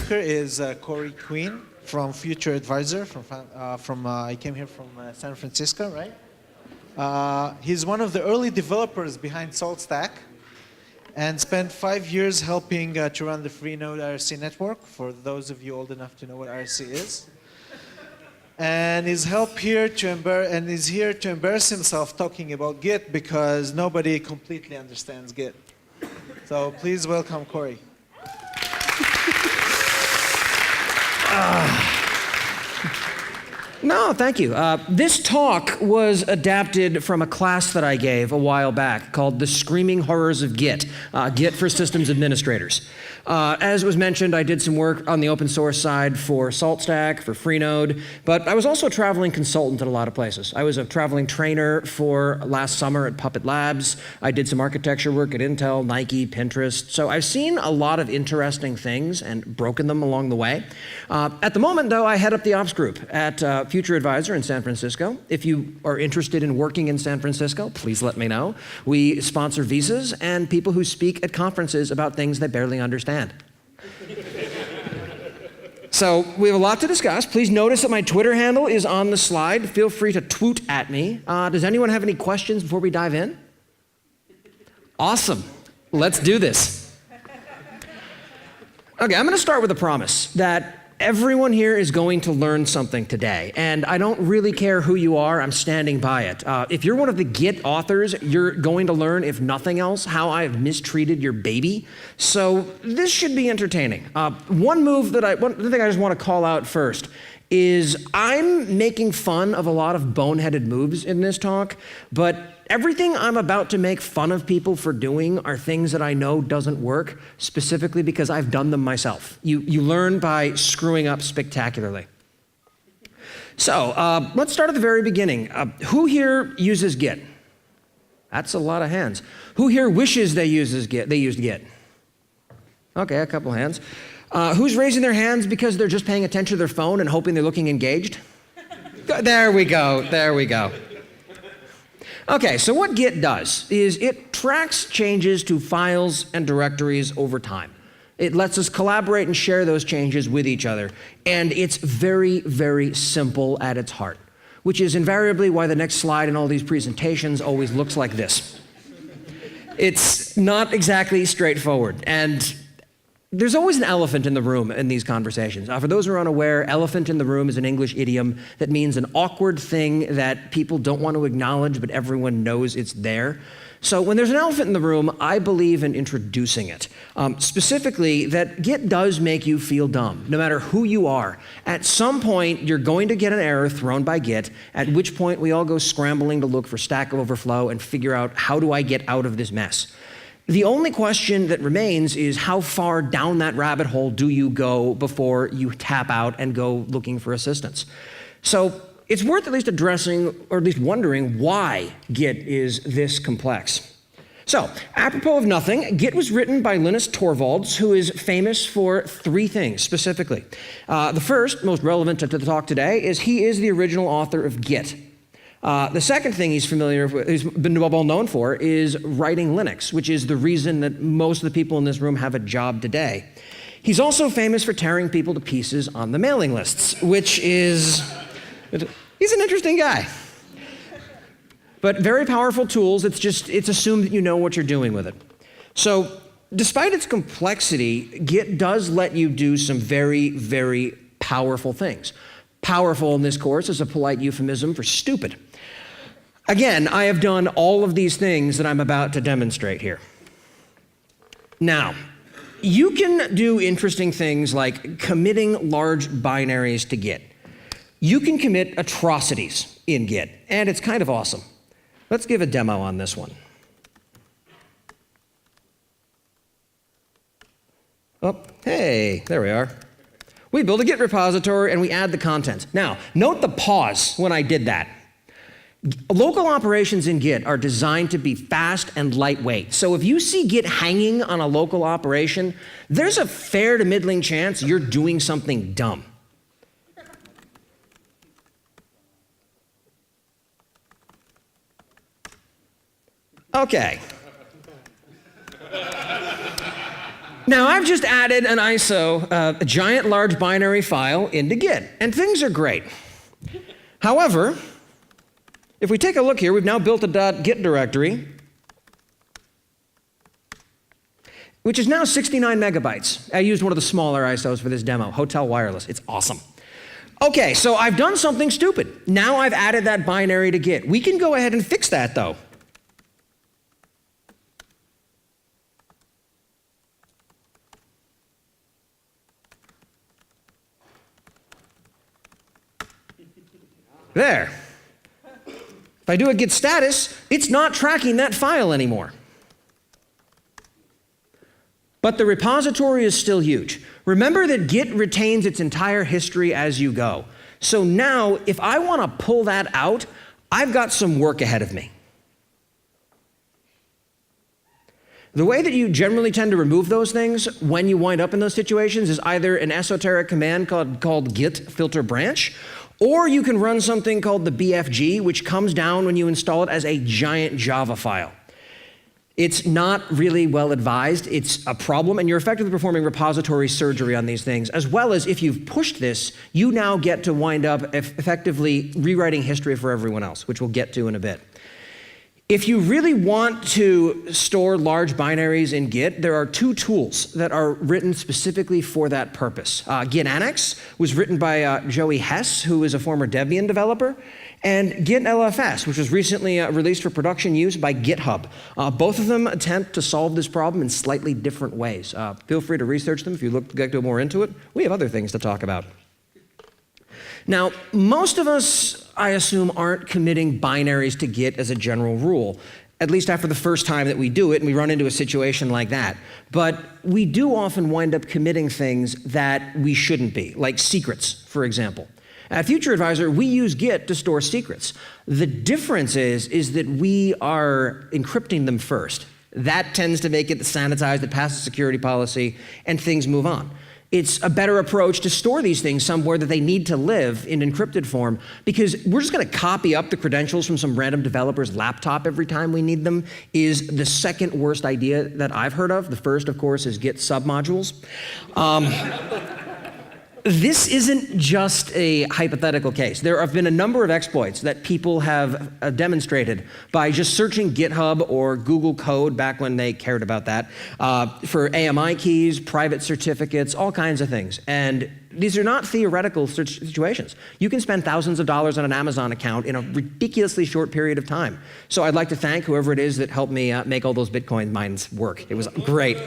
speaker is Quinn from FutureAdvisor. I came here from San Francisco, right? He's one of the early developers behind Saltstack and spent 5 years helping to run the Freenode IRC network, for those of you old enough to know what IRC is. And is here to embarrass himself talking about Git because nobody completely understands Git. So please welcome Corey. No, thank you. This talk was adapted from a class that I gave a while back called The Screaming Horrors of Git, Git for Systems Administrators. As was mentioned, I did some work on the open source side for Saltstack, for Freenode, but I was also a traveling consultant at a lot of places. I was a traveling trainer for last summer at Puppet Labs. I did some architecture work at Intel, Nike, Pinterest. So I've seen a lot of interesting things and broken them along the way. At the moment, though, I head up the ops group at FutureAdvisor in San Francisco. If you are interested in working in San Francisco, please let me know. We sponsor visas and people who speak at conferences about things they barely understand. So we have a lot to discuss. Please notice that my Twitter handle is on the slide. Feel free to tweet at me. Does anyone have any questions before we dive in? Awesome. Let's do this. Okay, I'm going to start with a promise that everyone here is going to learn something today, and I don't really care who you are, I'm standing by it. If you're one of the Git authors, you're going to learn, if nothing else, how I have mistreated your baby. So this should be entertaining. One thing I just want to call out first is I'm making fun of a lot of boneheaded moves in this talk, but everything I'm about to make fun of people for doing are things that I know doesn't work, specifically because I've done them myself. You learn by screwing up spectacularly. So let's start at the very beginning. Who here uses Git? That's a lot of hands. Who here wishes they used Git? Okay, a couple hands. Who's raising their hands because they're just paying attention to their phone and hoping they're looking engaged? There we go, there we go. Okay, so what Git does is it tracks changes to files and directories over time. It lets us collaborate and share those changes with each other. And it's very, very simple at its heart, which is invariably why the next slide in all these presentations always looks like this. It's not exactly straightforward. And there's always an elephant in the room in these conversations. For those who are unaware, elephant in the room is an English idiom that means an awkward thing that people don't want to acknowledge, but everyone knows it's there. So when there's an elephant in the room, I believe in introducing it. Specifically, that Git does make you feel dumb, no matter who you are. At some point, you're going to get an error thrown by Git, at which point we all go scrambling to look for Stack Overflow and figure out, how do I get out of this mess? The only question that remains is how far down that rabbit hole do you go before you tap out and go looking for assistance? So it's worth at least addressing, or at least wondering, why Git is this complex. So, apropos of nothing, Git was written by Linus Torvalds, who is famous for three things specifically. The first, most relevant to the talk today, is he is the original author of Git. The second thing he's been well known for is writing Linux, which is the reason that most of the people in this room have a job today. He's also famous for tearing people to pieces on the mailing lists, which is, he's an interesting guy. But very powerful tools, it's assumed that you know what you're doing with it. So despite its complexity, Git does let you do some very, very powerful things. Powerful in this course is a polite euphemism for stupid. Again, I have done all of these things that I'm about to demonstrate here. Now, you can do interesting things like committing large binaries to Git. You can commit atrocities in Git, and it's kind of awesome. Let's give a demo on this one. Oh, hey, there we are. We build a Git repository and we add the contents. Now, note the pause when I did that. Local operations in Git are designed to be fast and lightweight. So if you see Git hanging on a local operation, there's a fair to middling chance you're doing something dumb. Okay. Now, I've just added an ISO, a giant large binary file into Git, and things are great. However, if we take a look here, we've now built a .git directory, which is now 69 megabytes. I used one of the smaller ISOs for this demo, Hotel Wireless. It's awesome. Okay, so I've done something stupid. Now I've added that binary to Git. We can go ahead and fix that, though. There. If I do a git status, it's not tracking that file anymore. But the repository is still huge. Remember that Git retains its entire history as you go. So now, if I want to pull that out, I've got some work ahead of me. The way that you generally tend to remove those things when you wind up in those situations is either an esoteric command called git filter branch, or you can run something called the BFG, which comes down when you install it as a giant Java file. It's not really well advised. It's a problem, and you're effectively performing repository surgery on these things, as well as if you've pushed this, you now get to wind up effectively rewriting history for everyone else, which we'll get to in a bit. If you really want to store large binaries in Git, there are two tools that are written specifically for that purpose. Git Annex was written by Joey Hess, who is a former Debian developer, and Git LFS, which was recently released for production use by GitHub. Both of them attempt to solve this problem in slightly different ways. Feel free to research them if you get more into it. We have other things to talk about. Now, most of us, I assume, aren't committing binaries to Git as a general rule, at least after the first time that we do it and we run into a situation like that. But we do often wind up committing things that we shouldn't be, like secrets, for example. At FutureAdvisor, we use Git to store secrets. The difference is that we are encrypting them first. That tends to make it sanitized, it passes security policy, and things move on. It's a better approach to store these things somewhere that they need to live in encrypted form, because we're just going to copy up the credentials from some random developer's laptop every time we need them is the second worst idea that I've heard of. The first, of course, is Git submodules. This isn't just a hypothetical case. There have been a number of exploits that people have demonstrated by just searching GitHub or Google Code back when they cared about that for AMI keys, private certificates, all kinds of things. And these are not theoretical situations. You can spend thousands of dollars on an Amazon account in a ridiculously short period of time. So I'd like to thank whoever it is that helped me make all those Bitcoin mines work. It was great.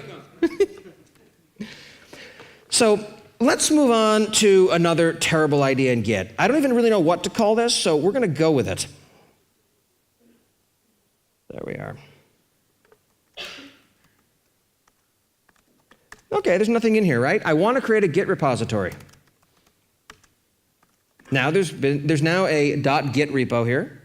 So let's move on to another terrible idea in Git. I don't even really know what to call this, so we're going to go with it. There we are. Okay, there's nothing in here, right? I want to create a Git repository. Now there's now a .git repo here.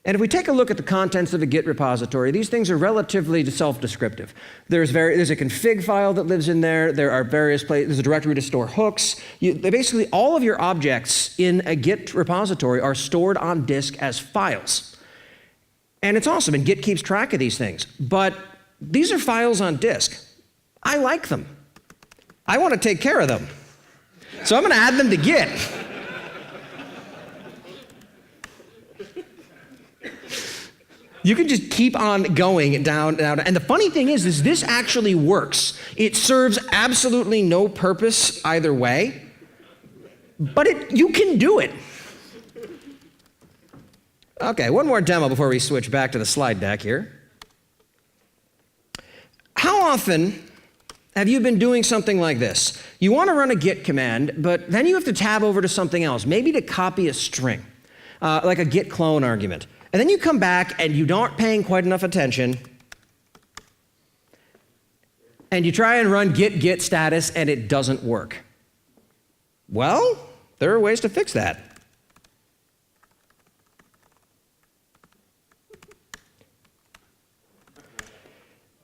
And if we take a look at the contents of a Git repository, these things are relatively self-descriptive. There's a config file that lives in there. There are various places. There's a directory to store hooks. Basically, all of your objects in a Git repository are stored on disk as files. And it's awesome, and Git keeps track of these things. But these are files on disk. I like them. I want to take care of them. So I'm going to add them to Git. You can just keep on going down. And the funny thing is this actually works. It serves absolutely no purpose either way, but you can do it. Okay, one more demo before we switch back to the slide deck here. How often have you been doing something like this? You want to run a Git command, but then you have to tab over to something else, maybe to copy a string, like a Git clone argument. And then you come back and you aren't paying quite enough attention, and you try and run git status and it doesn't work. Well, there are ways to fix that.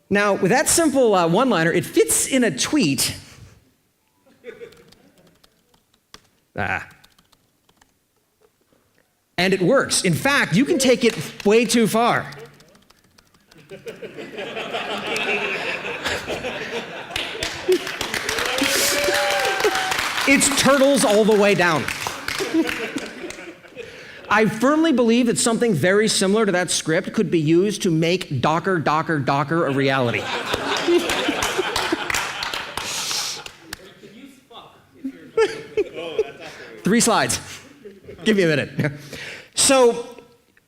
Now, with that simple one-liner, it fits in a tweet. And it works. In fact, you can take it way too far. It's turtles all the way down. I firmly believe that something very similar to that script could be used to make Docker, Docker, Docker a reality. Three slides. Give me a minute. So,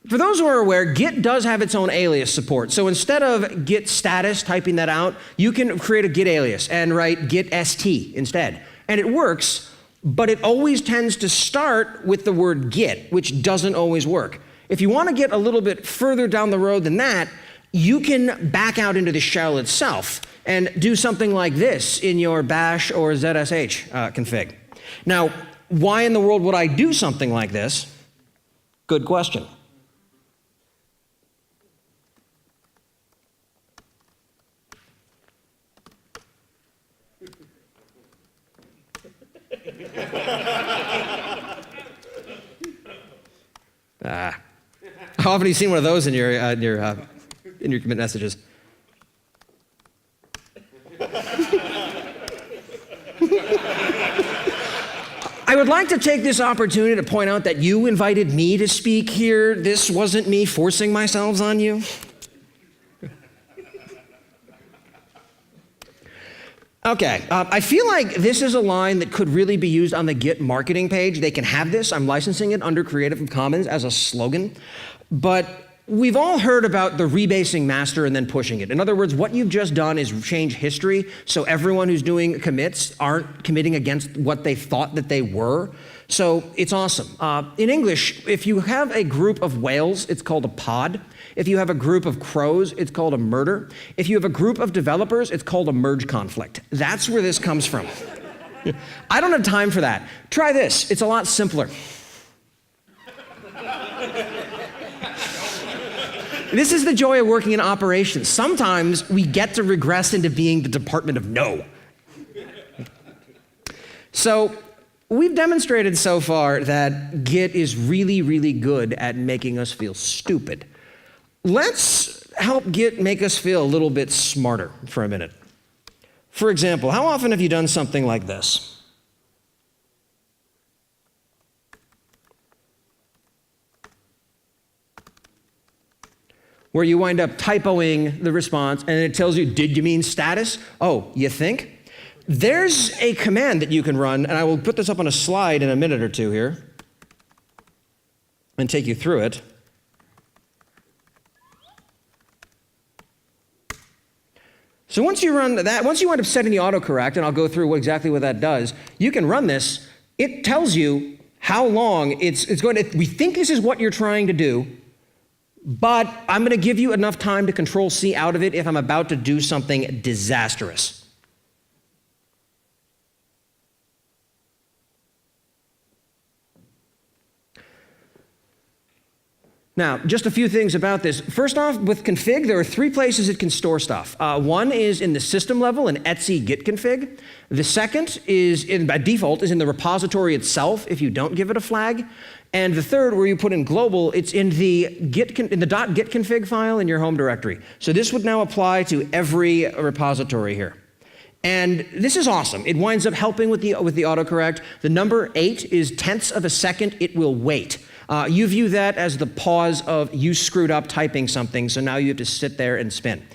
for those who are aware, Git does have its own alias support. So instead of git status, typing that out, you can create a Git alias and write git st instead. And it works, but it always tends to start with the word git, which doesn't always work. If you want to get a little bit further down the road than that, you can back out into the shell itself and do something like this in your bash or ZSH config. Now, why in the world would I do something like this? Good question. How often have you seen one of those in your commit messages? I would like to take this opportunity to point out that you invited me to speak here. This wasn't me forcing myself on you. Okay, I feel like this is a line that could really be used on the Git marketing page. They can have this. I'm licensing it under Creative Commons as a slogan. But we've all heard about the rebasing master and then pushing it. In other words, what you've just done is change history so everyone who's doing commits aren't committing against what they thought that they were. So it's awesome. In English, if you have a group of whales, it's called a pod. If you have a group of crows, it's called a murder. If you have a group of developers, it's called a merge conflict. That's where this comes from. I don't have time for that. Try this. It's a lot simpler. This is the joy of working in operations. Sometimes we get to regress into being the department of no. So we've demonstrated so far that Git is really, really good at making us feel stupid. Let's help Git make us feel a little bit smarter for a minute. For example, how often have you done something like this? Where you wind up typoing the response and it tells you, did you mean status? Oh, you think? There's a command that you can run, and I will put this up on a slide in a minute or two here and take you through it. So once you run that, once you wind up setting the autocorrect, and I'll go through exactly what that does, you can run this. It tells you how long it's going to, we think this is what you're trying to do, but I'm going to give you enough time to Control-C out of it if I'm about to do something disastrous. Now, just a few things about this. First off, with config, there are three places it can store stuff. One is in the system level in etc git config. The second is, by default, is in the repository itself if you don't give it a flag. And the third, where you put in global, it's in the .git config file in your home directory. So this would now apply to every repository here. And this is awesome. It winds up helping with the autocorrect. The number 8 is tenths of a second it will wait. You view that as the pause of you screwed up typing something, so now you have to sit there and spin.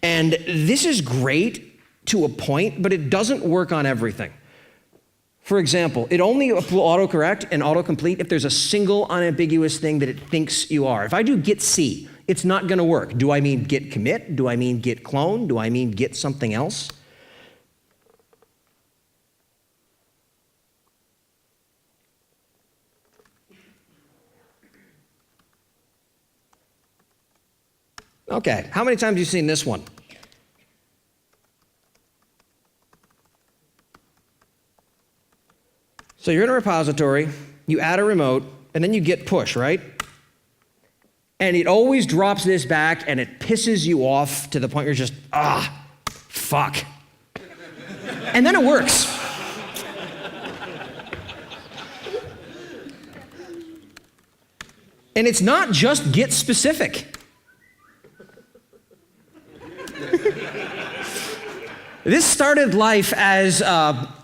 And this is great to a point, but it doesn't work on everything. For example, it only will autocorrect and autocomplete if there's a single unambiguous thing that it thinks you are. If I do git C, it's not going to work. Do I mean git commit? Do I mean git clone? Do I mean git something else? Okay, how many times have you seen this one? So you're in a repository, you add a remote, and then you git push, right? And it always drops this back, and it pisses you off to the point where you're just, fuck. And then it works. And it's not just git specific. This started life as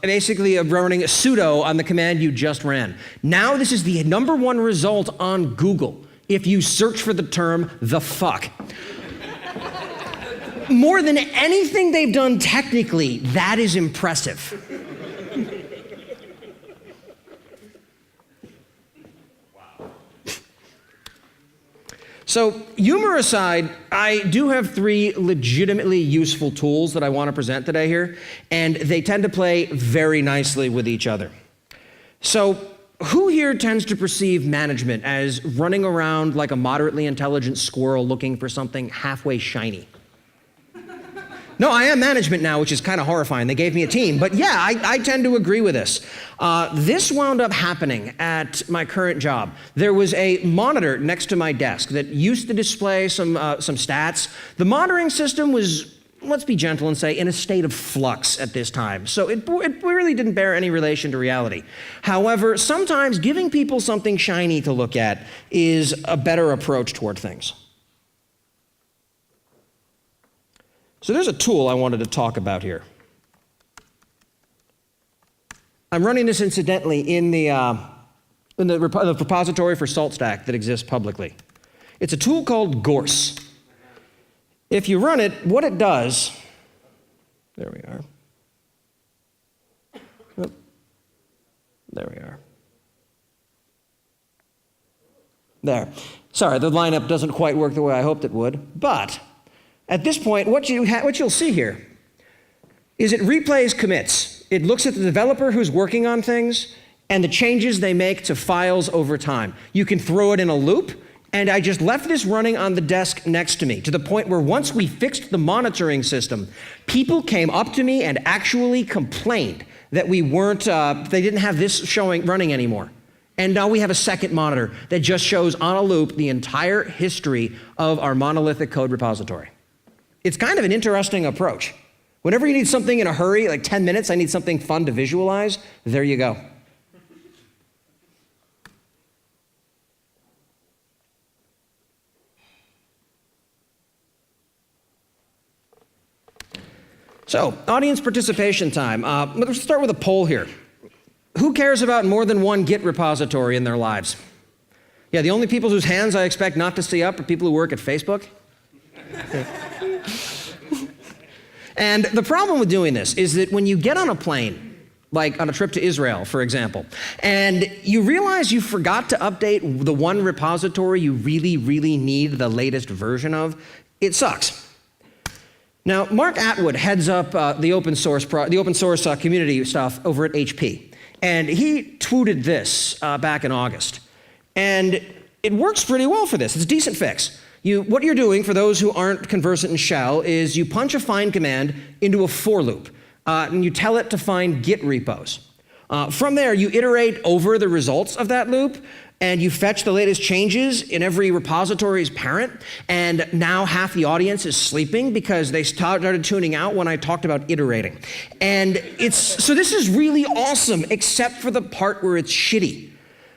basically running sudo on the command you just ran. Now this is the #1 result on Google if you search for the term "the fuck." More than anything they've done technically, that is impressive. So, humor aside, I do have 3 legitimately useful tools that I want to present today here, and they tend to play very nicely with each other. So, who here tends to perceive management as running around like a moderately intelligent squirrel looking for something halfway shiny? No, I am management now, which is kind of horrifying. They gave me a team. But yeah, I tend to agree with this. This wound up happening at my current job. There was a monitor next to my desk that used to display some stats. The monitoring system was, let's be gentle and say, in a state of flux at this time. So it really didn't bear any relation to reality. However, sometimes giving people something shiny to look at is a better approach toward things. So there's a tool I wanted to talk about here. I'm running this incidentally in the repository for Saltstack that exists publicly. It's a tool called Gorse. If you run it, what it does, there we are. Oh, there we are. There. Sorry, the lineup doesn't quite work the way I hoped it would, but at this point, what you'll see here is it replays commits. It looks at the developer who's working on things and the changes they make to files over time. You can throw it in a loop, and I just left this running on the desk next to me to the point where once we fixed the monitoring system, people came up to me and actually complained that they didn't have this running anymore. And now we have a second monitor that just shows on a loop the entire history of our monolithic code repository. It's kind of an interesting approach. Whenever you need something in a hurry, like 10 minutes, I need something fun to visualize, there you go. So, audience participation time. Let's start with a poll here. Who cares about more than one Git repository in their lives? Yeah, the only people whose hands I expect not to see up are people who work at Facebook. And the problem with doing this is that when you get on a plane, like on a trip to Israel, for example, and you realize you forgot to update the one repository you really, really need the latest version of, it sucks. Now, Mark Atwood heads up the open source community stuff over at HP, and he tweeted this back in August. And it works pretty well for this. It's a decent fix. What you're doing, for those who aren't conversant in shell, is you punch a find command into a for loop, and you tell it to find Git repos. From there, you iterate over the results of that loop, and you fetch the latest changes in every repository's parent, and now half the audience is sleeping because they started tuning out when I talked about iterating. And so this is really awesome, except for the part where it's shitty.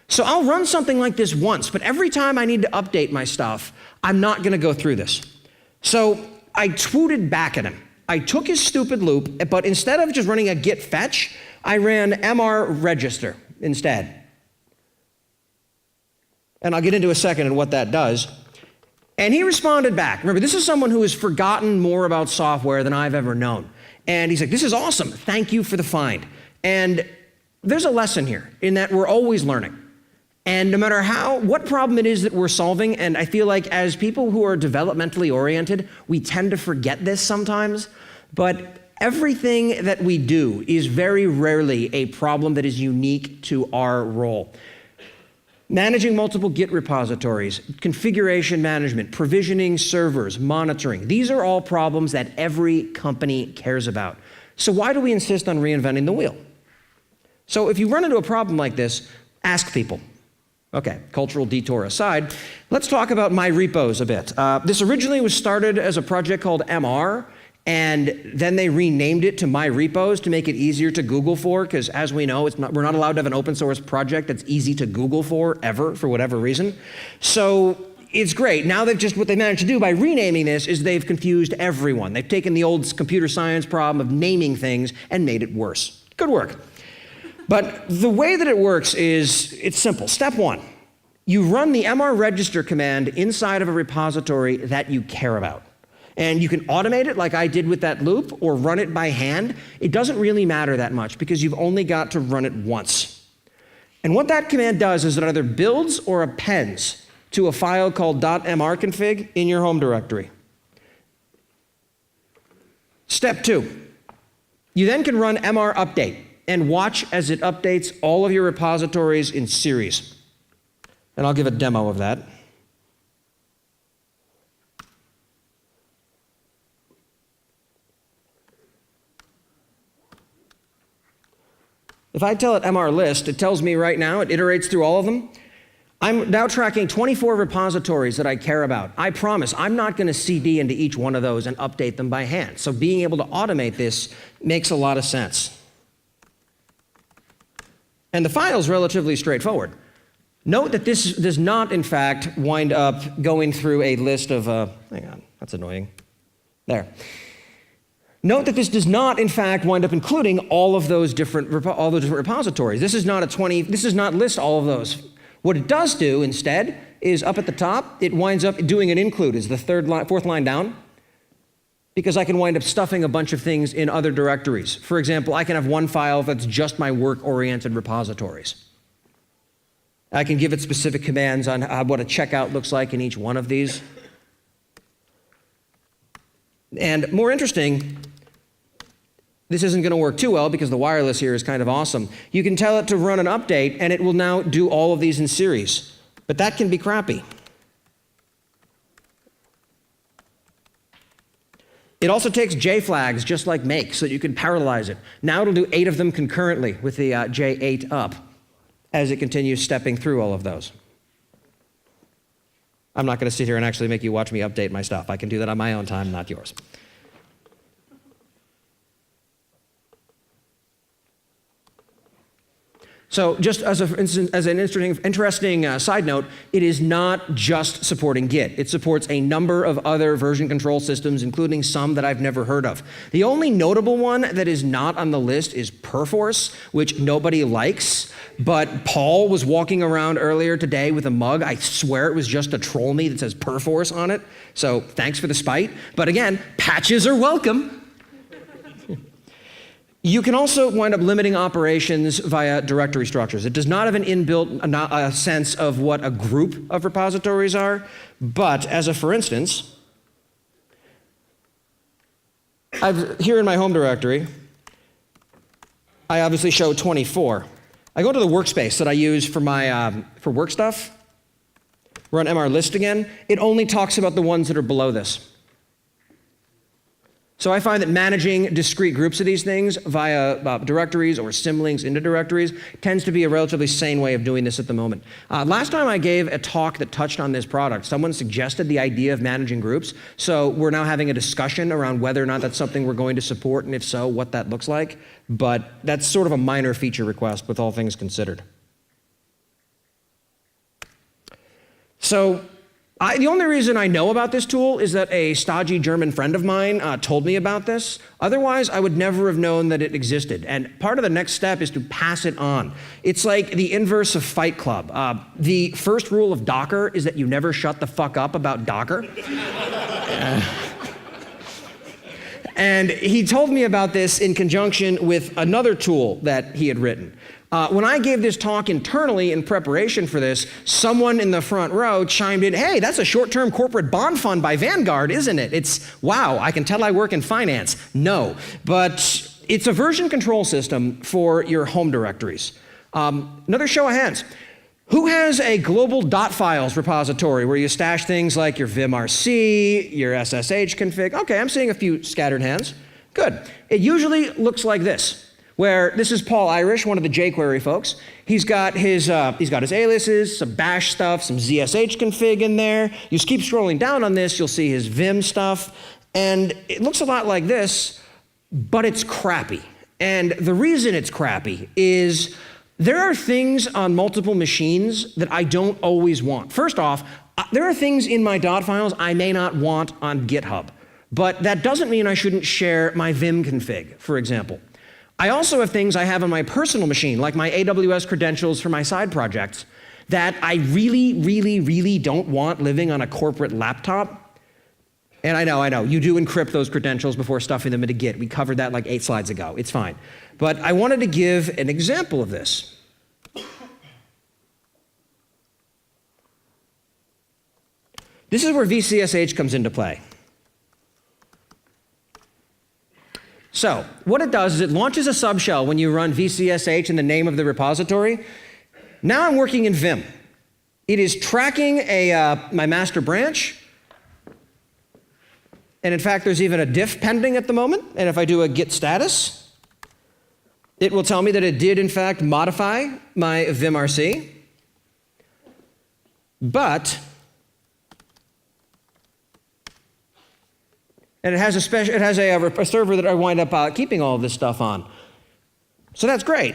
So I'll run something like this once, but every time I need to update my stuff, I'm not going to go through this. So I tweeted back at him. I took his stupid loop, but instead of just running a git fetch, I ran mr register instead. And I'll get into a second on what that does. And he responded back. Remember, this is someone who has forgotten more about software than I've ever known. And he's like, this is awesome. Thank you for the find. And there's a lesson here in that we're always learning. And no matter what problem it is that we're solving, and I feel like as people who are developmentally oriented, we tend to forget this sometimes, but everything that we do is very rarely a problem that is unique to our role. Managing multiple Git repositories, configuration management, provisioning servers, monitoring, these are all problems that every company cares about. So why do we insist on reinventing the wheel? So if you run into a problem like this, ask people. Okay, cultural detour aside, let's talk about my repos a bit. This originally was started as a project called MR, and then they renamed it to My Repos to make it easier to Google for, because as we know, we're not allowed to have an open source project that's easy to Google for, ever, for whatever reason. So it's great. Now what they managed to do by renaming this is they've confused everyone. They've taken the old computer science problem of naming things and made it worse. Good work. But the way that it works is, it's simple. Step one, you run the mr register command inside of a repository that you care about. And you can automate it like I did with that loop, or run it by hand. It doesn't really matter that much because you've only got to run it once. And what that command does is it either builds or appends to a file called .mrconfig in your home directory. Step two, you then can run mr update and watch as it updates all of your repositories in series. And I'll give a demo of that. If I tell it mr list, it tells me right now, it iterates through all of them. I'm now tracking 24 repositories that I care about. I promise I'm not going to CD into each one of those and update them by hand. So being able to automate this makes a lot of sense. And the file's relatively straightforward. Note that this does not, in fact, wind up going through a list of, hang on, that's annoying. There. Note that this does not, in fact, wind up including all those different repositories. This is not list all of those. What it does do instead is up at the top, it winds up doing an include as the fourth line down, because I can wind up stuffing a bunch of things in other directories. For example, I can have one file that's just my work-oriented repositories. I can give it specific commands on what a checkout looks like in each one of these. And more interesting, this isn't going to work too well because the wireless here is kind of awesome. You can tell it to run an update, and it will now do all of these in series. But that can be crappy. It also takes J-flags, just like make, so you can parallelize it. Now it'll do 8 of them concurrently with the J8 up as it continues stepping through all of those. I'm not going to sit here and actually make you watch me update my stuff. I can do that on my own time, not yours. So just as an interesting side note, it is not just supporting Git. It supports a number of other version control systems, including some that I've never heard of. The only notable one that is not on the list is Perforce, which nobody likes. But Paul was walking around earlier today with a mug. I swear it was just to troll me that says Perforce on it. So thanks for the spite. But again, patches are welcome. You can also wind up limiting operations via directory structures. It does not have an inbuilt sense of what a group of repositories are, but as a for instance, here in my home directory, I obviously show 24. I go to the workspace that I use for my for work stuff, run mr list again. It only talks about the ones that are below this. So I find that managing discrete groups of these things via directories or symlinks into directories tends to be a relatively sane way of doing this at the moment. Last time I gave a talk that touched on this product, someone suggested the idea of managing groups. So we're now having a discussion around whether or not that's something we're going to support, and if so, what that looks like. But that's sort of a minor feature request with all things considered. So the only reason I know about this tool is that a stodgy German friend of mine told me about this. Otherwise, I would never have known that it existed. And part of the next step is to pass it on. It's like the inverse of Fight Club. The first rule of Docker is that you never shut the fuck up about Docker. And he told me about this in conjunction with another tool that he had written. When I gave this talk internally in preparation for this, someone in the front row chimed in, hey, that's a short-term corporate bond fund by Vanguard, isn't it? It's, wow, I can tell I work in finance. No, but it's a version control system for your home directories. Another show of hands. Who has a global .files repository where you stash things like your vimrc, your SSH config? Okay, I'm seeing a few scattered hands. Good. It usually looks like this, where this is Paul Irish, one of the jQuery folks. He's got his aliases, some bash stuff, some ZSH config in there. You keep scrolling down on this, you'll see his Vim stuff, and it looks a lot like this, but it's crappy. And the reason it's crappy is there are things on multiple machines that I don't always want. First off, There are things in my dot files I may not want on GitHub, but that doesn't mean I shouldn't share my Vim config, for example. I also have things I have on my personal machine, like my AWS credentials for my side projects, that I really, really, really don't want living on a corporate laptop. And I know, you do encrypt those credentials before stuffing them into Git. We covered that like 8 slides ago. It's fine. But I wanted to give an example of this. This is where VCSH comes into play. So what it does is it launches a subshell when you run VCSH in the name of the repository. Now I'm working in Vim. It is tracking my master branch. And in fact, there's even a diff pending at the moment. And if I do a git status, it will tell me that it did, in fact, modify my vimrc. But and it has a server that I wind up keeping all of this stuff on. So that's great.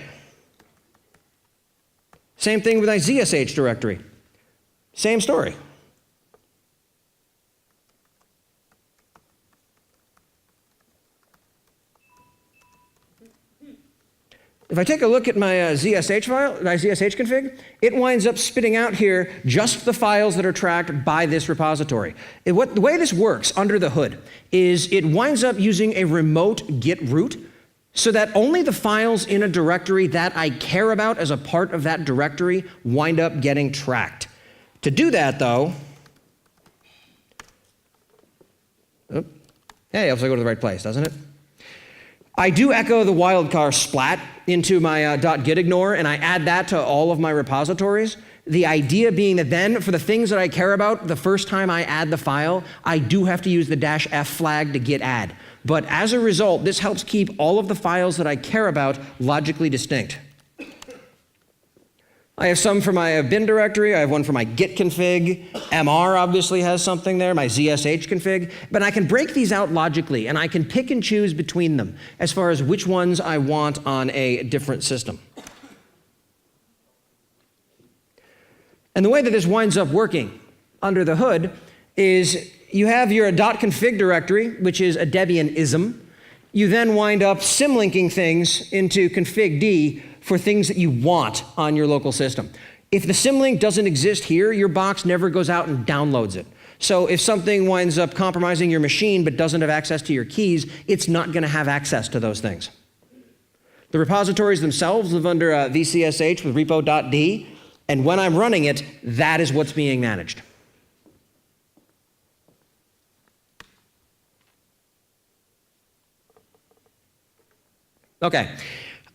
Same thing with my ZSH directory. Same story. If I take a look at my ZSH file, my ZSH config, it winds up spitting out here just the files that are tracked by this repository. The way this works under the hood is it winds up using a remote git root so that only the files in a directory that I care about as a part of that directory wind up getting tracked. To do that, though, hey, helps I go to the right place, doesn't it? I do echo the wildcard splat into my .gitignore, and I add that to all of my repositories. The idea being that then, for the things that I care about, the first time I add the file, I do have to use the -f flag to git add. But as a result, this helps keep all of the files that I care about logically distinct. I have some for my bin directory, I have one for my git config, MR obviously has something there, my ZSH config, but I can break these out logically, and I can pick and choose between them as far as which ones I want on a different system. And the way that this winds up working under the hood is you have your .config directory, which is a Debian-ism. You then wind up symlinking things into config-d for things that you want on your local system. If the symlink doesn't exist here, your box never goes out and downloads it. So if something winds up compromising your machine but doesn't have access to your keys, it's not going to have access to those things. The repositories themselves live under VCSH with repo.d, and when I'm running it, that is what's being managed. Okay.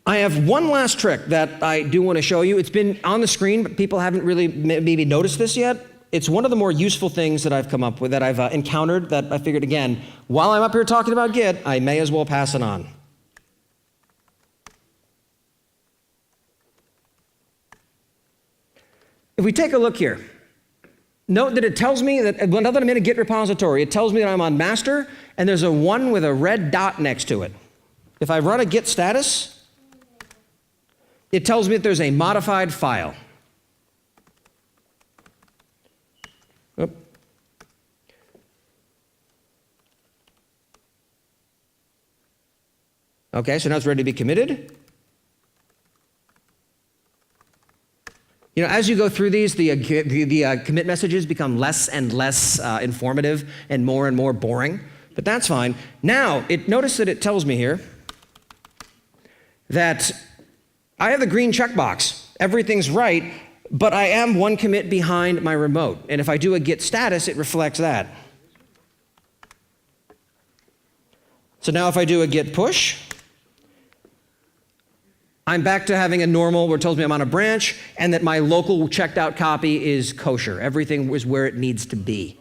I have one last trick that I do want to show you. It's been on the screen, but people haven't really maybe noticed this yet. It's one of the more useful things that I've come up with, that I've encountered, that I figured, again, while I'm up here talking about Git, I may as well pass it on. If we take a look here, note that it tells me that now that I'm in a Git repository, it tells me that I'm on master, and there's a 1 with a red dot next to it. If I run a git status, it tells me that there's a modified file. Oop. Okay, so now it's ready to be committed. You know, as you go through these, the commit messages become less and less informative and more boring, but that's fine. Now, notice that it tells me here that I have the green checkbox. Everything's right, but I am 1 commit behind my remote. And if I do a git status, it reflects that. So now if I do a git push, I'm back to having a normal where it tells me I'm on a branch and that my local checked out copy is kosher. Everything is where it needs to be.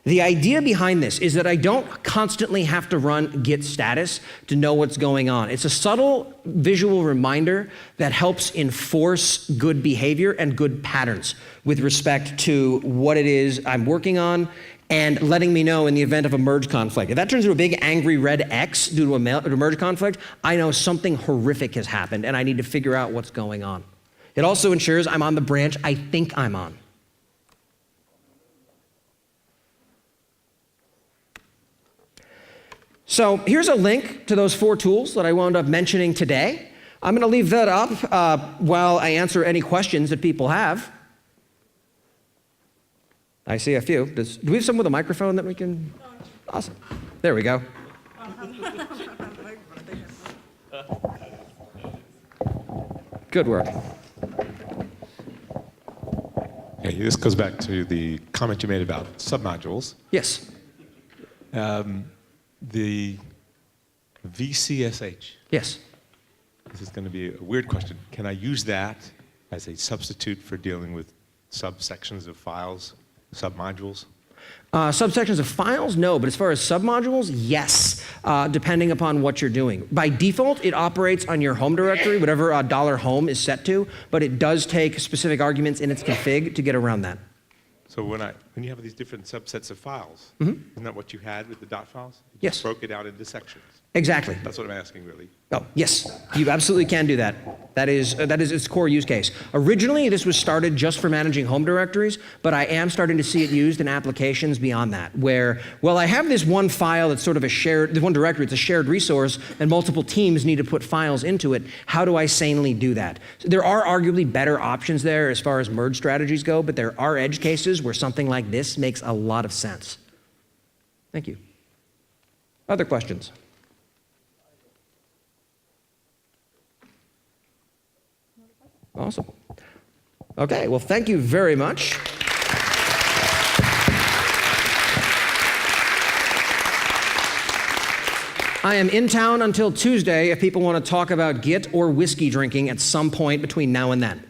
The idea behind this is that I don't constantly have to run git status to know what's going on. It's a subtle visual reminder that helps enforce good behavior and good patterns with respect to what it is I'm working on and letting me know in the event of a merge conflict. If that turns into a big angry red X due to a merge conflict, I know something horrific has happened and I need to figure out what's going on. It also ensures I'm on the branch I think I'm on. So here's a link to those 4 tools that I wound up mentioning today. I'm going to leave that up while I answer any questions that people have. I see a few. Do we have someone with a microphone that we can? Awesome. There we go. Good work. Hey, this goes back to the comment you made about submodules. Yes. The VCSH. Yes. This is going to be a weird question. Can I use that as a substitute for dealing with subsections of files, submodules? Subsections of files, no, but as far as submodules, yes, depending upon what you're doing. By default, it operates on your home directory, whatever $home is set to, but it does take specific arguments in its config to get around that. So when you have these different subsets of files, isn't that what you had with the dot files? You Yes. just broke it out into sections. Exactly. That's what I'm asking, really. Oh, yes, you absolutely can do that. That is its core use case. Originally, this was started just for managing home directories, but I am starting to see it used in applications beyond that, where, well, I have this one file that's sort of the one directory, it's a shared resource, and multiple teams need to put files into it. How do I sanely do that? So there are arguably better options there as far as merge strategies go, but there are edge cases where something like this makes a lot of sense. Thank you. Other questions? Awesome. Okay, well, thank you very much. I am in town until Tuesday if people want to talk about Git or whiskey drinking at some point between now and then.